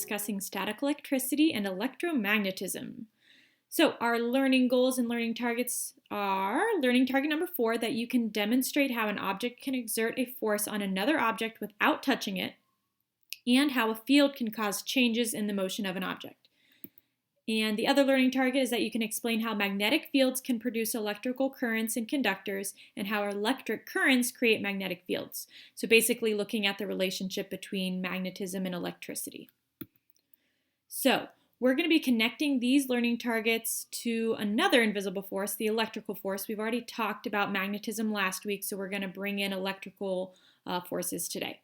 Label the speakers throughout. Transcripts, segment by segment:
Speaker 1: discussing static electricity and electromagnetism. So our learning goals and learning targets are learning target number 4, that you can demonstrate how an object can exert a force on another object without touching it, and how a field can cause changes in the motion of an object. And the other learning target is that you can explain how magnetic fields can produce electrical currents in conductors and how electric currents create magnetic fields. So basically looking at the relationship between magnetism and electricity. So we're going to be connecting these learning targets to another invisible force, the electrical force. We've already talked about magnetism last week, so we're going to bring in electrical forces today.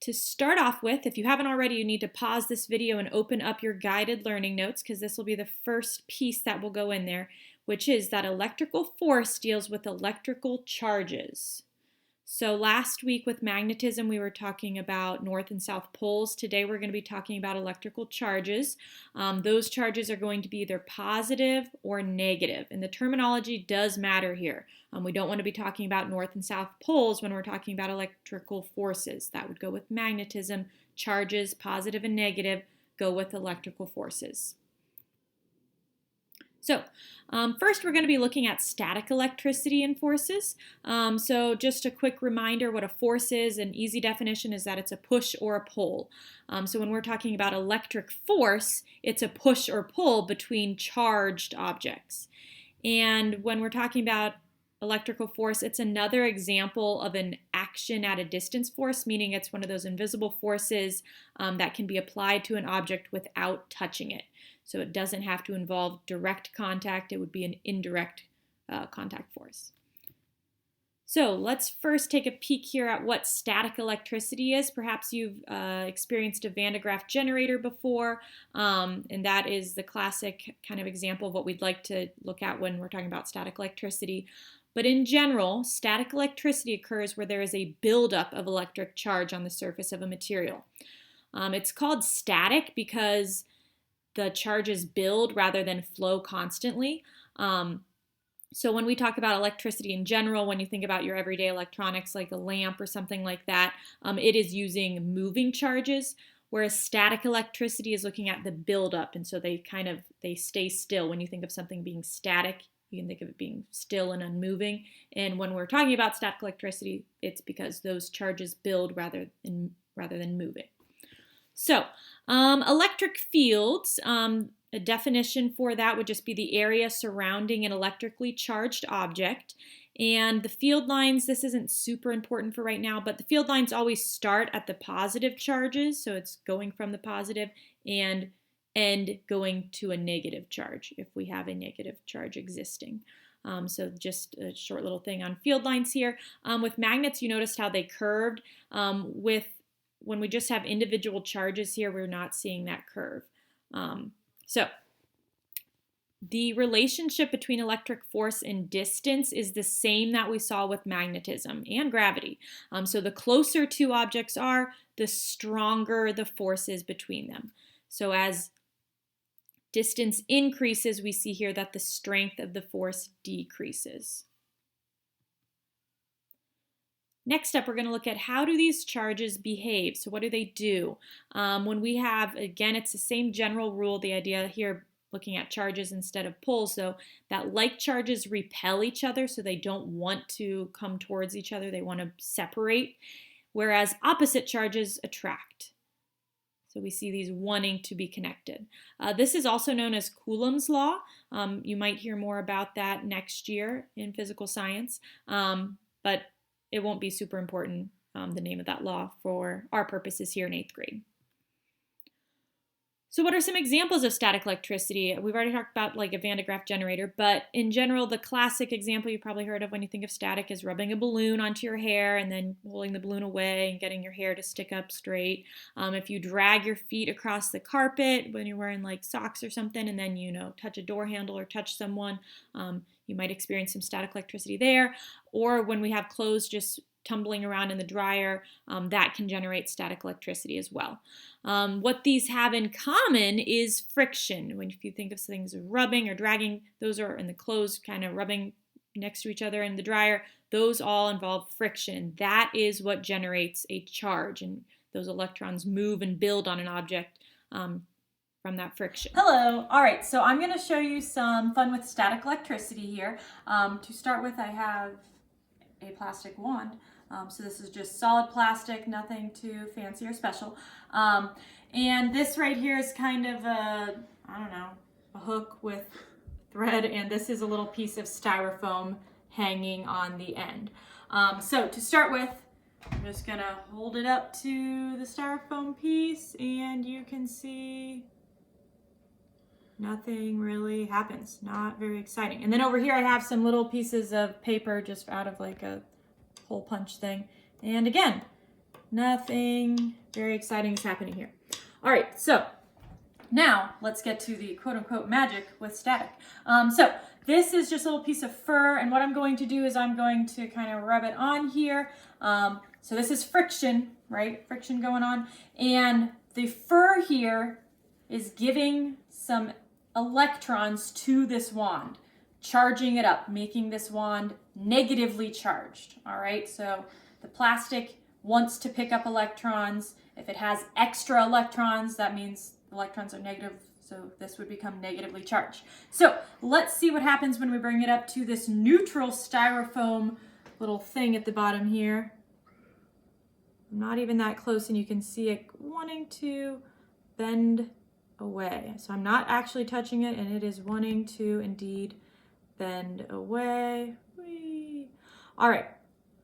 Speaker 1: To start off with, if you haven't already, you need to pause this video and open up your guided learning notes, because this will be the first piece that will go in there, which is that electrical force deals with electrical charges. So last week with magnetism, we were talking about north and south poles. Today we're going to be talking about electrical charges. Those charges are going to be either positive or negative, and the terminology does matter here. We don't want to be talking about north and south poles when we're talking about electrical forces. That would go with magnetism. Charges, positive and negative, go with electrical forces. So first we're going to be looking at static electricity and forces. So just a quick reminder what a force is. An easy definition is that it's a push or a pull. So when we're talking about electric force, it's a push or pull between charged objects. And when we're talking about electrical force, it's another example of an action at a distance force, meaning it's one of those invisible forces that can be applied to an object without touching it. So it doesn't have to involve direct contact. It would be an indirect contact force. So let's first take a peek here at what static electricity is. Perhaps you've experienced a Van de Graaff generator before, and that is the classic kind of example of what we'd like to look at when we're talking about static electricity. But in general, static electricity occurs where there is a buildup of electric charge on the surface of a material. It's called static because the charges build rather than flow constantly. So when we talk about electricity in general, when you think about your everyday electronics like a lamp or something like that, it is using moving charges, whereas static electricity is looking at the buildup, and so they stay still. When you think of something being static, you can think of it being still and unmoving. And when we're talking about static electricity, it's because those charges build rather than moving. So, electric fields, a definition for that would just be the area surrounding an electrically charged object. And the field lines, this isn't super important for right now, but the field lines always start at the positive charges, so it's going from the positive, and end going to a negative charge if we have a negative charge existing. So just a short little thing on field lines here. With magnets, you noticed how they curved. When we just have individual charges here, we're not seeing that curve. So the relationship between electric force and distance is the same that we saw with magnetism and gravity. So the closer two objects are, the stronger the force is between them. So as distance increases, we see here that the strength of the force decreases. Next up, we're going to look at how do these charges behave. So what do they do? When we have, again, it's the same general rule, the idea here looking at charges instead of pulls, so that like charges repel each other, so they don't want to come towards each other, they want to separate, whereas opposite charges attract. So we see these wanting to be connected. This is also known as Coulomb's law. You might hear more about that next year in physical science, but it won't be super important, the name of that law, for our purposes here in 8th grade. So what are some examples of static electricity? We've already talked about like a Van de Graaff generator, but in general, the classic example you probably heard of when you think of static is rubbing a balloon onto your hair and then pulling the balloon away and getting your hair to stick up straight. If you drag your feet across the carpet when you're wearing like socks or something, and then, touch a door handle or touch someone, you might experience some static electricity there. Or when we have clothes just tumbling around in the dryer, that can generate static electricity as well. What these have in common is friction. If you think of things rubbing or dragging, those are in the clothes kind of rubbing next to each other in the dryer. Those all involve friction. That is what generates a charge, and those electrons move and build on an object from that friction.
Speaker 2: Hello. All right, so I'm going to show you some fun with static electricity here. To start with, I have a plastic wand. So this is just solid plastic, nothing too fancy or special. And this right here is kind of a, I don't know, a hook with thread, and this is a little piece of styrofoam hanging on the end. So to start with, I'm just gonna hold it up to the styrofoam piece, and you can see nothing really happens. Not very exciting. And then over here I have some little pieces of paper just out of like a hole punch thing. And again, nothing very exciting is happening here. All right, so now let's get to the quote unquote magic with static. So this is just a little piece of fur, and what I'm going to do is I'm going to kind of rub it on here. So this is friction, right? Friction going on. And the fur here is giving some electrons to this wand, charging it up, making this wand negatively charged. All right, so the plastic wants to pick up electrons. If it has extra electrons, that means electrons are negative, so this would become negatively charged. So let's see what happens when we bring it up to this neutral styrofoam little thing at the bottom here. I'm not even that close, and you can see it wanting to bend away. So I'm not actually touching it, and it is wanting to indeed bend away. Whee. All right,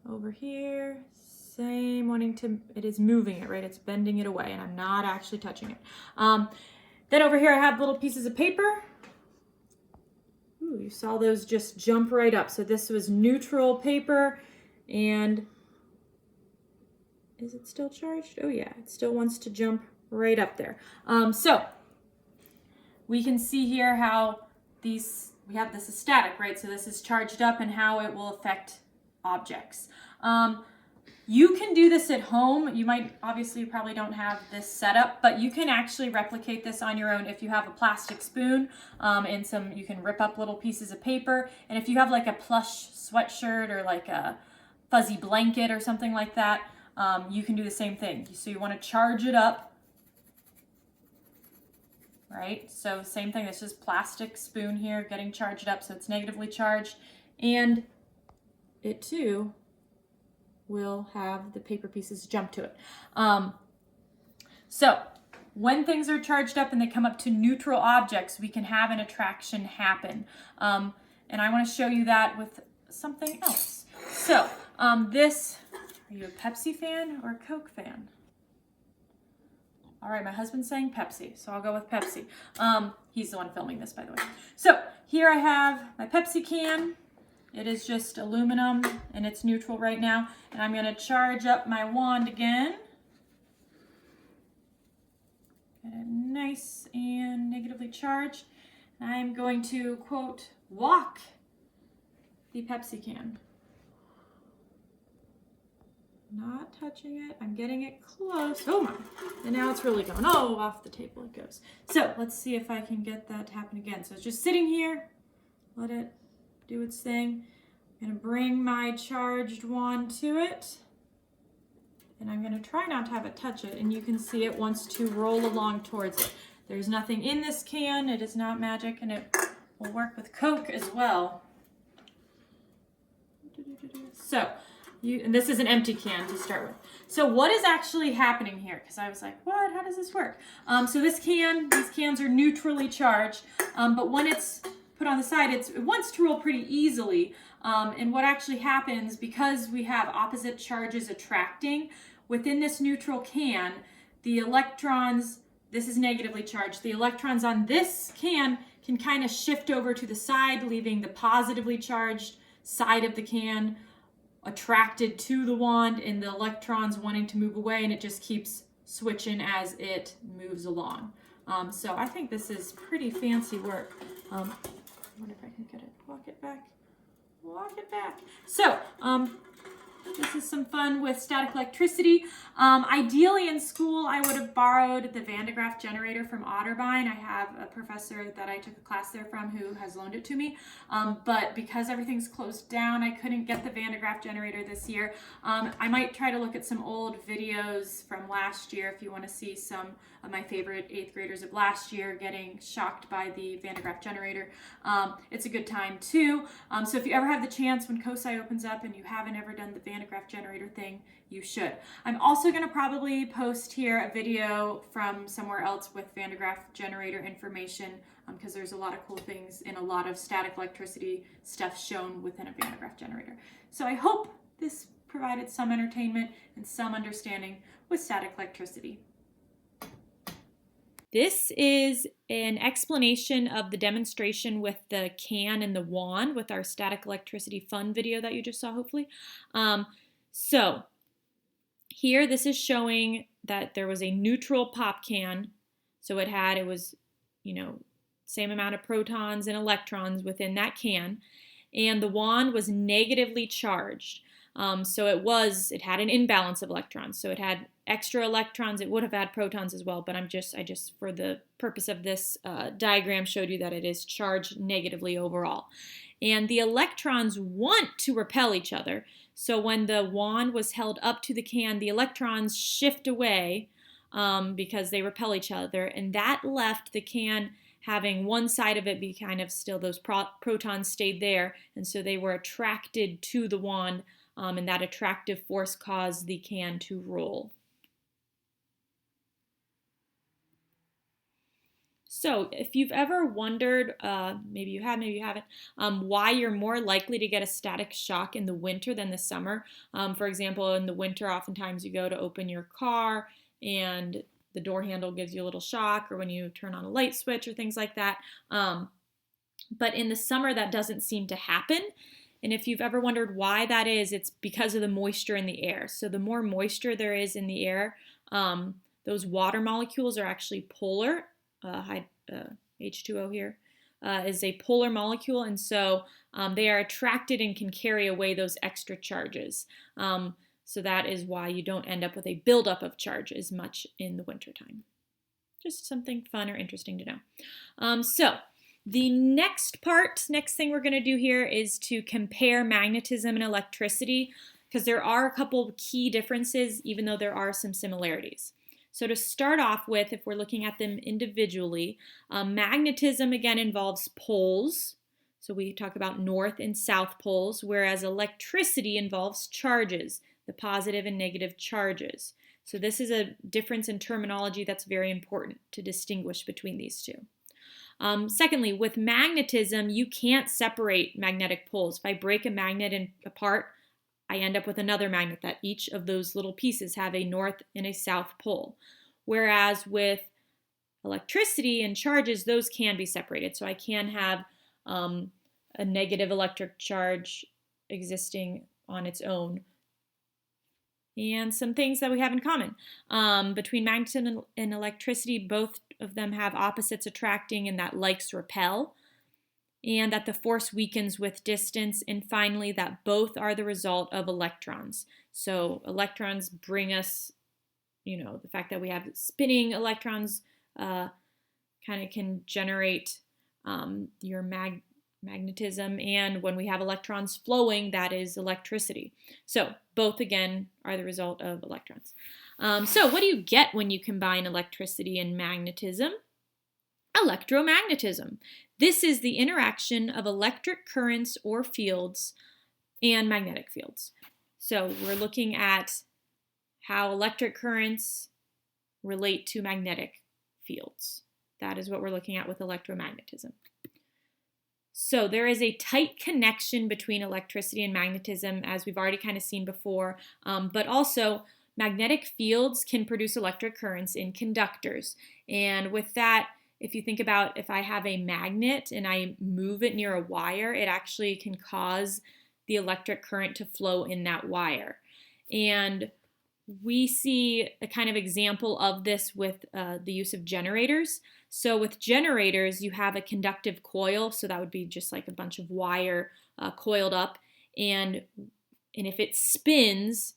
Speaker 2: over here, same, wanting to, it is moving it, right? It's bending it away, and I'm not actually touching it. Then over here I have little pieces of paper. Ooh, you saw those just jump right up. So this was neutral paper, and is it still charged? Oh yeah, it still wants to jump right up there. So we can see here how these, we have this is static, right? So this is charged up and how it will affect objects. You can do this at home. You might, obviously you probably don't have this set up, but you can actually replicate this on your own if you have a plastic spoon and some, you can rip up little pieces of paper. And if you have like a plush sweatshirt or like a fuzzy blanket or something like that, you can do the same thing. So you want to charge it up, right? So same thing, this is plastic spoon here getting charged up, so it's negatively charged, and it too will have the paper pieces jump to it. So when things are charged up and they come up to neutral objects, we can have an attraction happen. And I want to show you that with something else. So this, are you a Pepsi fan or a Coke fan? All right, my husband's saying Pepsi, so I'll go with Pepsi. He's the one filming this, by the way. So here I have my Pepsi can. It is just aluminum, and it's neutral right now. And I'm going to charge up my wand again. Get it nice and negatively charged. I'm going to, quote, walk the Pepsi can. Not touching it. I'm getting it close. Oh my. And now it's really going. Oh, off the table it goes. So let's see if I can get that to happen again. So it's just sitting here. Let it do its thing. I'm going to bring my charged wand to it. And I'm going to try not to have it touch it. And you can see it wants to roll along towards it. There's nothing in this can. It is not magic. And it will work with Coke as well. So, and this is an empty can to start with. So what is actually happening here? Because I was like, what? How does this work? So these cans are neutrally charged. But when it's put on the side, it wants to roll pretty easily. And what actually happens, because we have opposite charges attracting, within this neutral can, the electrons, this is negatively charged, the electrons on this can kind of shift over to the side, leaving the positively charged side of the can attracted to the wand, and the electrons wanting to move away, and it just keeps switching as it moves along. So I think this is pretty fancy work. I wonder if I can get it, walk it back. So This is some fun with static electricity. Ideally in school, I would have borrowed the Van de Graaff generator from Otterbein. I have a professor that I took a class there from who has loaned it to me. But because everything's closed down, I couldn't get the Van de Graaff generator this year. I might try to look at some old videos from last year if you want to see some of my favorite 8th graders of last year getting shocked by the Van de Graaff generator. It's a good time too. So if you ever have the chance when COSI opens up and you haven't ever done the Van de Graaff generator thing, you should. I'm also going to probably post here a video from somewhere else with Van de Graaff generator information because there's a lot of cool things and a lot of static electricity stuff shown within a Van de Graaff generator. So I hope this provided some entertainment and some understanding with static electricity.
Speaker 1: This is an explanation of the demonstration with the can and the wand with our static electricity fun video that you just saw, hopefully. So here, this is showing that there was a neutral pop can. So it was, same amount of protons and electrons within that can. And the wand was negatively charged. So it had an imbalance of electrons. So it had extra electrons. It would have had protons as well, but I just for the purpose of this diagram showed you that it is charged negatively overall. And the electrons want to repel each other. So when the wand was held up to the can, the electrons shift away because they repel each other, and that left the can having one side of it be kind of still, those protons stayed there, and so they were attracted to the wand. And that attractive force caused the can to roll. So if you've ever wondered, maybe you have, maybe you haven't, why you're more likely to get a static shock in the winter than the summer. For example, in the winter, oftentimes you go to open your car and the door handle gives you a little shock, or when you turn on a light switch or things like that. But in the summer, that doesn't seem to happen. And if you've ever wondered why that is, it's because of the moisture in the air. So the more moisture there is in the air, those water molecules are actually polar. H2O here is a polar molecule, and so they are attracted and can carry away those extra charges. So that is why you don't end up with a buildup of charge as much in the wintertime. Just something fun or interesting to know. The next thing we're going to do here is to compare magnetism and electricity, because there are a couple of key differences, even though there are some similarities. So to start off with, if we're looking at them individually, magnetism again involves poles. So we talk about north and south poles, whereas electricity involves charges, the positive and negative charges. So this is a difference in terminology that's very important to distinguish between these two. Secondly, with magnetism, you can't separate magnetic poles. If I break a magnet apart, I end up with another magnet that each of those little pieces have a north and a south pole. Whereas with electricity and charges, those can be separated. So I can have a negative electric charge existing on its own. And some things that we have in common. Between magnetism and electricity, both of them have opposites attracting and that likes repel. And that the force weakens with distance. And finally, that both are the result of electrons. So electrons bring us, the fact that we have spinning electrons kind of can generate your magnetism, and when we have electrons flowing, that is electricity. So both again are the result of electrons. So what do you get when you combine electricity and magnetism? Electromagnetism. This is the interaction of electric currents or fields and magnetic fields. So we're looking at how electric currents relate to magnetic fields. That is what we're looking at with electromagnetism. So there is a tight connection between electricity and magnetism, as we've already kind of seen before, but also magnetic fields can produce electric currents in conductors. And with that, if you think about if I have a magnet and I move it near a wire, it actually can cause the electric current to flow in that wire. And we see a kind of example of this with the use of generators. So with generators, you have a conductive coil, so that would be just like a bunch of wire coiled up. And and if it spins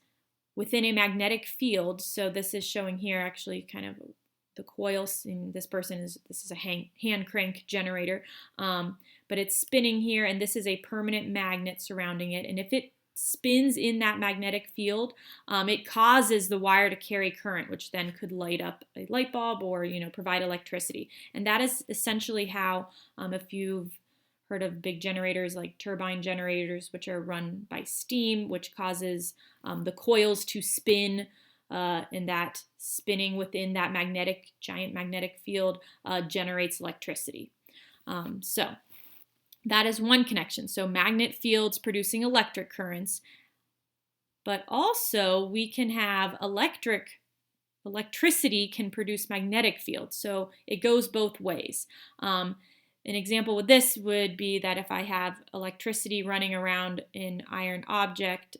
Speaker 1: within a magnetic field, so this is showing here actually kind of the coils, and this is a hand crank generator, but it's spinning here, and this is a permanent magnet surrounding it, and if it spins in that magnetic field, it causes the wire to carry current, which then could light up a light bulb or provide electricity. And that is essentially how, if you've heard of big generators like turbine generators, which are run by steam, which causes the coils to spin, and that spinning within that giant magnetic field generates electricity. So that is one connection. So magnet fields producing electric currents, but also we can have electricity can produce magnetic fields. So it goes both ways. An example with this would be that if I have electricity running around an iron object,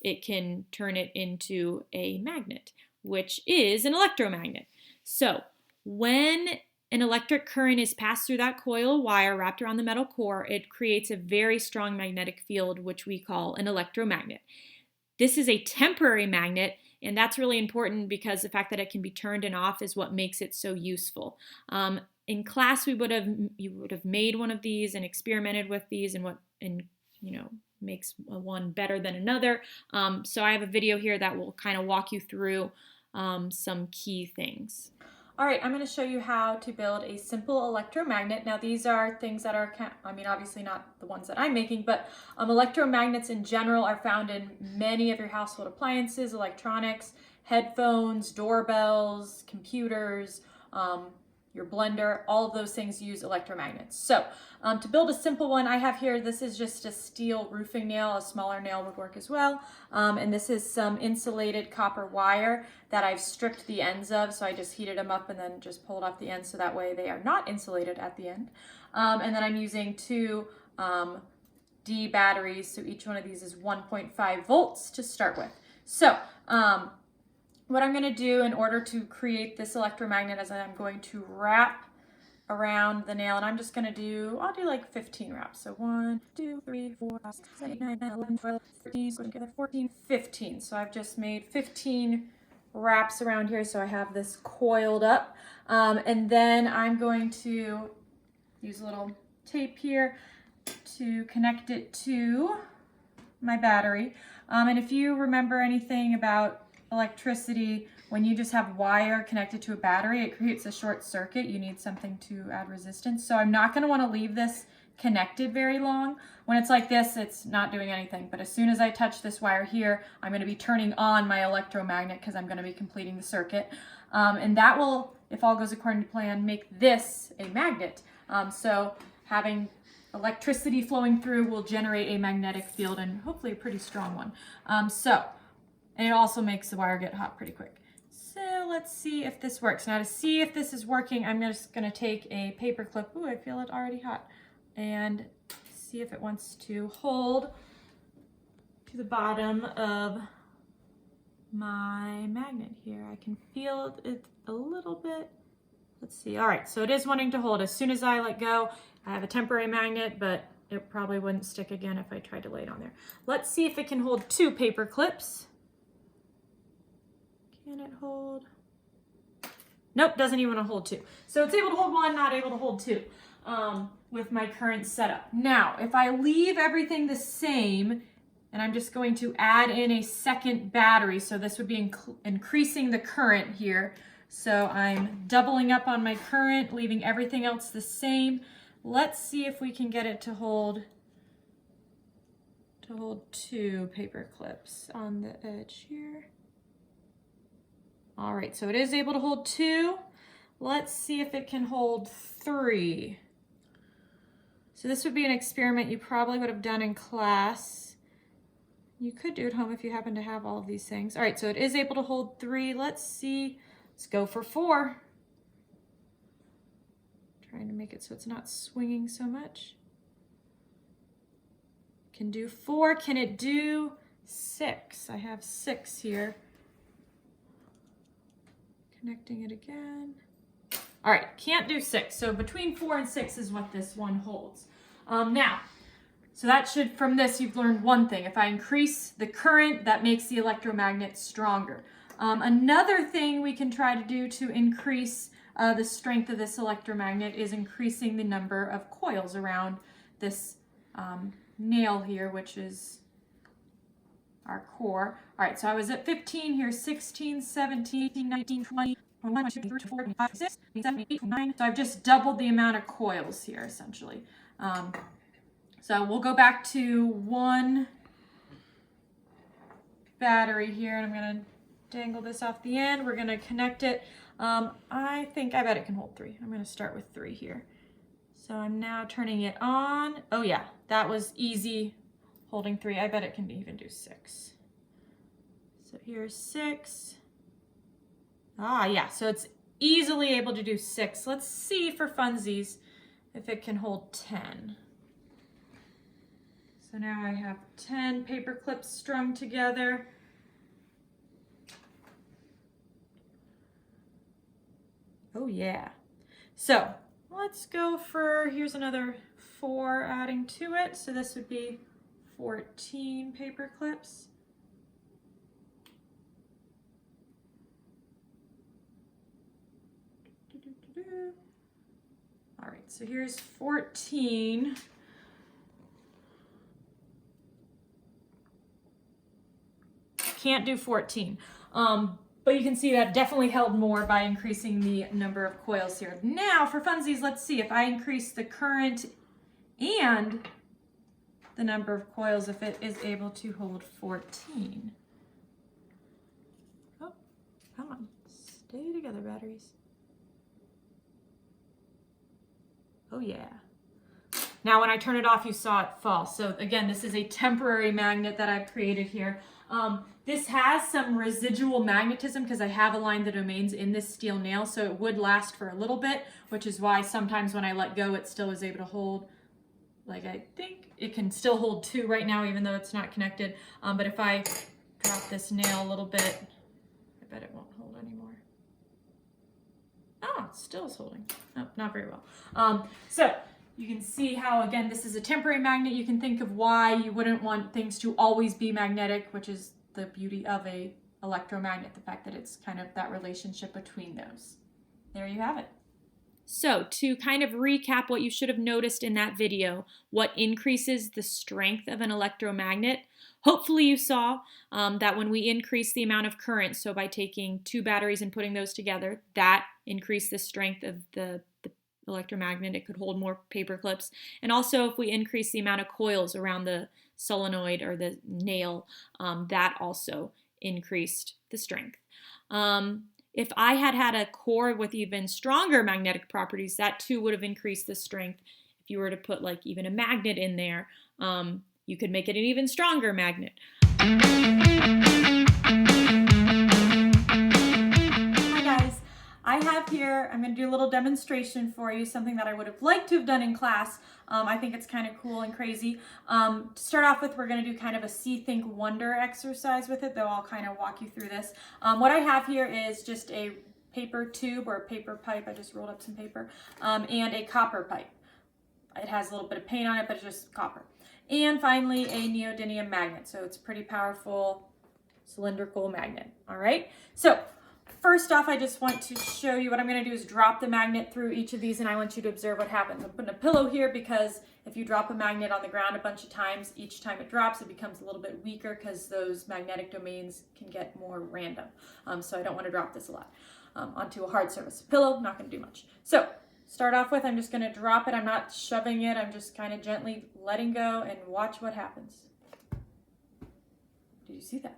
Speaker 1: it can turn it into a magnet, which is an electromagnet. So when an electric current is passed through that coil of wire wrapped around the metal core, it creates a very strong magnetic field, which we call an electromagnet. This is a temporary magnet, and that's really important because the fact that it can be turned and off is what makes it so useful. In class, you would have made one of these and experimented with these, and makes one better than another. So I have a video here that will kind of walk you through some key things.
Speaker 2: All right, I'm going to show you how to build a simple electromagnet. Now these are things that are, obviously not the ones that I'm making, but electromagnets in general are found in many of your household appliances, electronics, headphones, doorbells, computers, your blender, all of those things use electromagnets. So to build a simple one, I have here, this is just a steel roofing nail. A smaller nail would work as well. And this is some insulated copper wire that I've stripped the ends of. So I just heated them up and then just pulled off the ends so that way they are not insulated at the end. And then I'm using two D batteries. So each one of these is 1.5 volts to start with. So what I'm going to do in order to create this electromagnet is I'm going to wrap around the nail, and I'm just going to I'll do like 15 wraps. So 1, 2, 3, 4, 5, 6, 7, 8, 9, 10, 11, 12, 13, so together 14, 15. So I've just made 15 wraps around here, so I have this coiled up. And then I'm going to use a little tape here to connect it to my battery. And if you remember anything about electricity, when you just have wire connected to a battery, it creates a short circuit. You need something to add resistance. So I'm not going to want to leave this connected very long. When it's like this, it's not doing anything. But as soon as I touch this wire here, I'm going to be turning on my electromagnet because I'm going to be completing the circuit. And that will, if all goes according to plan, make this a magnet. So having electricity flowing through will generate a magnetic field, and hopefully a pretty strong one. And it also makes the wire get hot pretty quick. So let's see if this works. Now to see if this is working, I'm just going to take a paper clip. Ooh, I feel it already hot. And see if it wants to hold to the bottom of my magnet here. I can feel it a little bit. Let's see. All right, so it is wanting to hold. As soon as I let go, I have a temporary magnet, but it probably wouldn't stick again if I tried to lay it on there. Let's see if it can hold 2 paper clips. Can it hold? Nope, doesn't even want to hold 2. So it's able to hold 1, not able to hold 2 with my current setup. Now, if I leave everything the same, and I'm just going to add in a second battery, so this would be increasing the current here. So I'm doubling up on my current, leaving everything else the same. Let's see if we can get it to hold 2 paper clips on the edge here. All right, so it is able to hold 2. Let's see if it can hold 3. So this would be an experiment you probably would have done in class. You could do it at home if you happen to have all of these things. All right, so it is able to hold 3. Let's see. Let's go for 4. Trying to make it so it's not swinging so much. Can do 4. Can it do 6? I have 6 here. Connecting it again. All right, can't do 6. So between 4 and 6 is what this one holds. Now, So that should, from this, you've learned one thing. If I increase the current, that makes the electromagnet stronger. Another thing we can try to do to increase the strength of this electromagnet is increasing the number of coils around this nail here, which is our core. All right, so I was at 15, here's 16, 17, 18, 19, 20, 21, 22, 23, 24, 25, 26, 27, 28, 29. So I've just doubled the amount of coils here, essentially. So we'll go back to one battery here, and I'm going to dangle this off the end. We're going to connect it. I bet it can hold 3. I'm going to start with 3 here. So I'm now turning it on. Oh yeah, that was easy holding 3. I bet it can even do 6. So here's 6. Ah yeah, so it's easily able to do 6. Let's see for funsies if it can hold 10. So now I have 10 paper clips strung together. Oh yeah. So let's go for, here's another 4 adding to it. So this would be 14 paper clips. All right, so here's 14. Can't do 14. But you can see that definitely held more by increasing the number of coils here. Now for funsies, let's see if I increase the current and the number of coils, if it is able to hold 14. Oh, come on, stay together, batteries. Oh yeah. Now when I turn it off, you saw it fall. So again, this is a temporary magnet that I've created here. This has some residual magnetism because I have aligned the domains in this steel nail, so it would last for a little bit, which is why sometimes when I let go, it still is able to hold, like I think it can still hold 2 right now, even though it's not connected. But if I drop this nail a little bit, I bet it won't hold anymore. Oh, it still is holding. Oh, not very well. So you can see how, again, this is a temporary magnet. You can think of why you wouldn't want things to always be magnetic, which is the beauty of a electromagnet, the fact that it's kind of that relationship between those. There you have it.
Speaker 1: So to kind of recap what you should have noticed in that video, what increases the strength of an electromagnet, hopefully you saw that when we increase the amount of current, so by taking 2 batteries and putting those together, that increased the strength of the electromagnet. It could hold more paper clips. And also if we increase the amount of coils around the solenoid or the nail, that also increased the strength. If I had had a core with even stronger magnetic properties, that too would have increased the strength. If you were to put like even a magnet in there, you could make it an even stronger magnet. I have here, I'm going to do a little demonstration for you, something that I would have liked to have done in class. I think it's kind of cool and crazy. To start off with, we're going to do kind of a see, think, wonder exercise with it, though I'll kind of walk you through this. What I have here is just a paper tube or a paper pipe. I just rolled up some paper, and a copper pipe. It has a little bit of paint on it, but it's just copper. And finally, a neodymium magnet. So it's a pretty powerful cylindrical magnet. All right. So first off, I just want to show you what I'm going to do is drop the magnet through each of these, and I want you to observe what happens. I'm putting a pillow here because if you drop a magnet on the ground a bunch of times, each time it drops, it becomes a little bit weaker because those magnetic domains can get more random. So I don't want to drop this a lot onto a hard surface. Pillow, not going to do much. So start off with, I'm just going to drop it. I'm not shoving it. I'm just kind of gently letting go and watch what happens. Did you see that?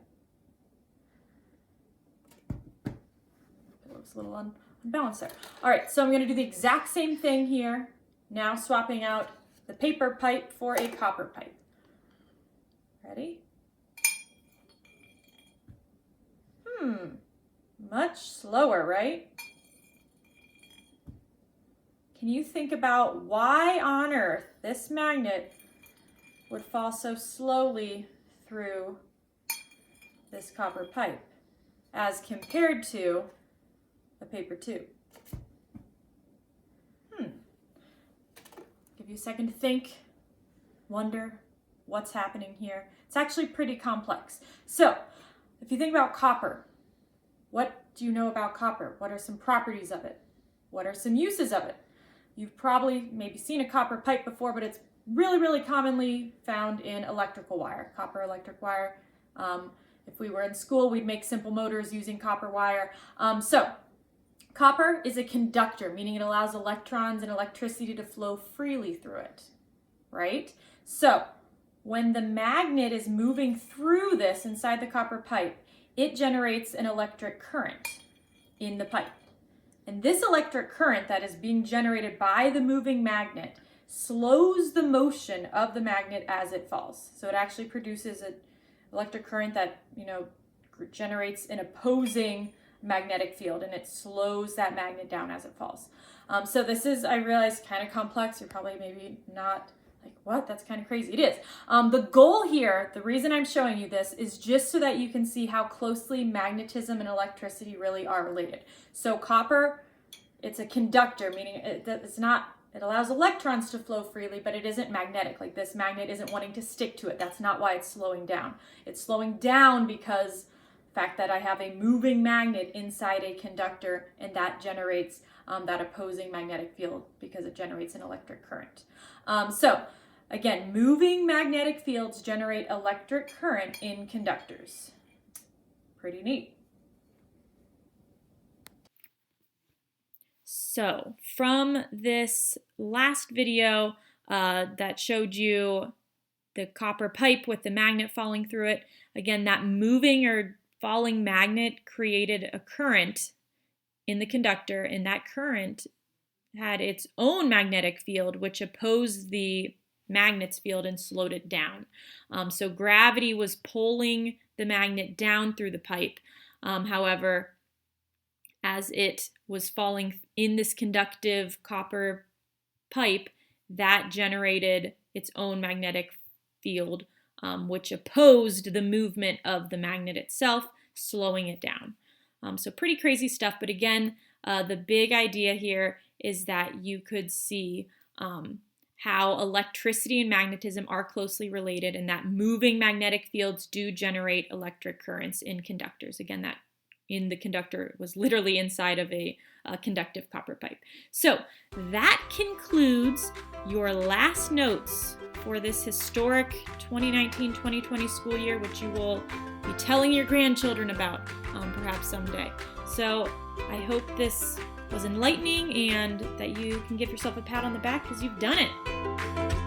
Speaker 1: A little unbalanced there. All right, so I'm going to do the exact same thing here. Now swapping out the paper pipe for a copper pipe. Ready? Much slower, right? Can you think about why on earth this magnet would fall so slowly through this copper pipe as compared to a paper tube? Give you a second to think, wonder,
Speaker 2: what's happening here. It's actually pretty complex. So if you think about copper, what do you know about copper? What are some properties of it? What are some uses of it? You've probably maybe seen a copper pipe before, but it's really, really commonly found in electrical wire, copper electric wire. If we were in school, we'd make simple motors using copper wire. So copper is a conductor, meaning it allows electrons and electricity to flow freely through it, right? So when the magnet is moving through this inside the copper pipe, it generates an electric current in the pipe. And this electric current that is being generated by the moving magnet slows the motion of the magnet as it falls. So it actually produces an electric current that, generates an opposing magnetic field, and it slows that magnet down as it falls. So this is, I realize, kind of complex. You're probably maybe not like, what? That's kind of crazy. It is. The goal here, the reason I'm showing you this, is just so that you can see how closely magnetism and electricity really are related. So copper, it's a conductor, meaning it allows electrons to flow freely, but it isn't magnetic. Like this magnet isn't wanting to stick to it. That's not why it's slowing down. It's slowing down because the fact that I have a moving magnet inside a conductor, and that generates that opposing magnetic field because it generates an electric current. So again, moving magnetic fields generate electric current in conductors. Pretty neat.
Speaker 1: So from this last video that showed you the copper pipe with the magnet falling through it, again, that moving or falling magnet created a current in the conductor, and that current had its own magnetic field which opposed the magnet's field and slowed it down. So gravity was pulling the magnet down through the pipe. However, as it was falling in this conductive copper pipe, that generated its own magnetic field, which opposed the movement of the magnet itself, slowing it down. So pretty crazy stuff, but again, the big idea here is that you could see how electricity and magnetism are closely related, and that moving magnetic fields do generate electric currents in conductors. Again, that in the conductor was literally inside of a conductive copper pipe. So that concludes your last notes for this historic 2019-2020 school year, which you will be telling your grandchildren about perhaps someday. So I hope this was enlightening and that you can give yourself a pat on the back because you've done it.